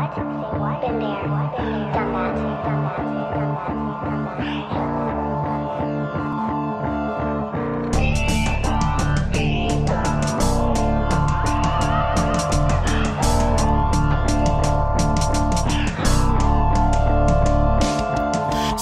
Been there, done that, done that, done that, done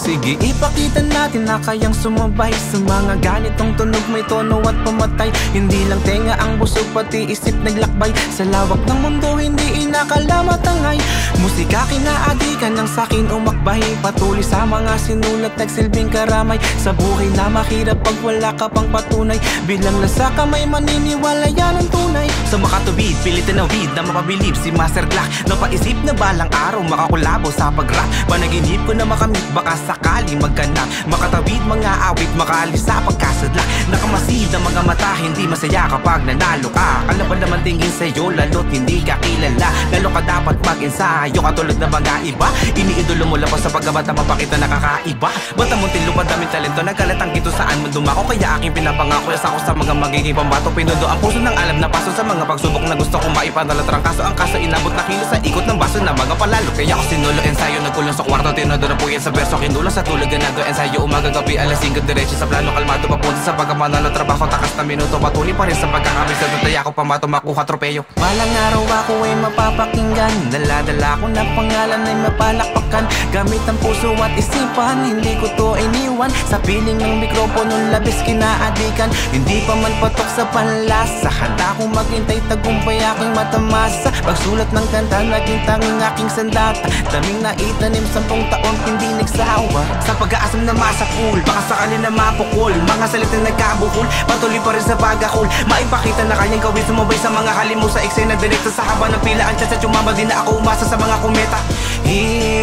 Sige, ipakita natin na kayang sumabay sa mga ganitong tunog, may tono at pamatay. Hindi lang tenga ang busog, pati isip naglakbay. Sa lawak ng mundo, hindi inakala matangay. Musika kinaadikan ng sakin umakbay. Patuloy sa mga sinulat, nagsilbing karamay. Sa buhay na mahirap pag wala ka pang patunay. Bilang nasa kamay, maniniwala yan ang tunay. Sa makatubid, pilitin na weed na mapabilib si Master Glock. Napaisip na balang araw, makakulabo sa pag-rap. Panaginip ko na makamit, baka sakali magganap. Makatawid mga awit, makaalis sa pagkasadlak. Nakamasid ng mga mata, hindi masaya kapag nanalo ka. Kalaban naman tingin sa'yo, lalo't hindi ka kilala. Lalo ka dapat mag-ensayo, katulad ng mga iba. Iniidolo mo lang pa sa paggabat na mapakita nakakaiba. Bata mo tilupad daming talento, nagalatang kito saan man dumako. Kaya aking pinapangako, yas ako sa mga magiging pambato. Pinundo ang puso ng alam na paso sa mga pagsubok na gusto kong maipanalatang kaso. Ang kaso inabot na kilo sa ikot ng baso na mga palalo. Kaya ako sinulo ensayo, nagkulong sa kwarto. Tinodo na po yan sa verso, kinulo sa tulog. Ganado ensayo, umaga gabi, alas 5 diretso sa plano. Kalmado papunta sa pagkamanalo, trabaho, takas na minuto. Patuloy pa rin sa pagkakabis sa tataya ko pamato, makuha tropeyo. Balang araw ako ay mapapakinggan. Dala-dala ko na pangalan ay mapalakpakan. Gamit ang puso at isipan, hindi ko to iniwan. Sa piling ng mikropono, labis kinaadikan. Hindi pa man patok sa panlasa, handa kong maghintay, tagumpay aking matamasa. Pagsulat ng kanta, naging tanging aking sandata. Daming naitanim, 10 taon, hindi nagsawa. Sa pag-aasam na masakul, baka sakali na mapukol. Mga salita nagkabukol, patuloy pa rin sa pag-akol. Maipakita na kanyang gawin, sumabay sa mga halimu sa eksena. Direkta sa haba ng pila, ang chat at umaba. Di na ako umasa sa mga kometa.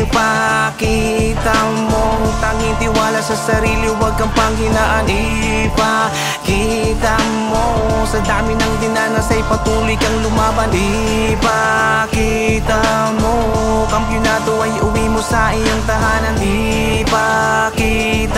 Ipakita mo, tanging tiwala sa sarili, huwag kang panghinaan. Ipakita mo, sa dami ng dinanas ay patuloy kang lumaban. Ipakita mo, kampyonato ay uwi mo sa iyong tahanan. Ipakita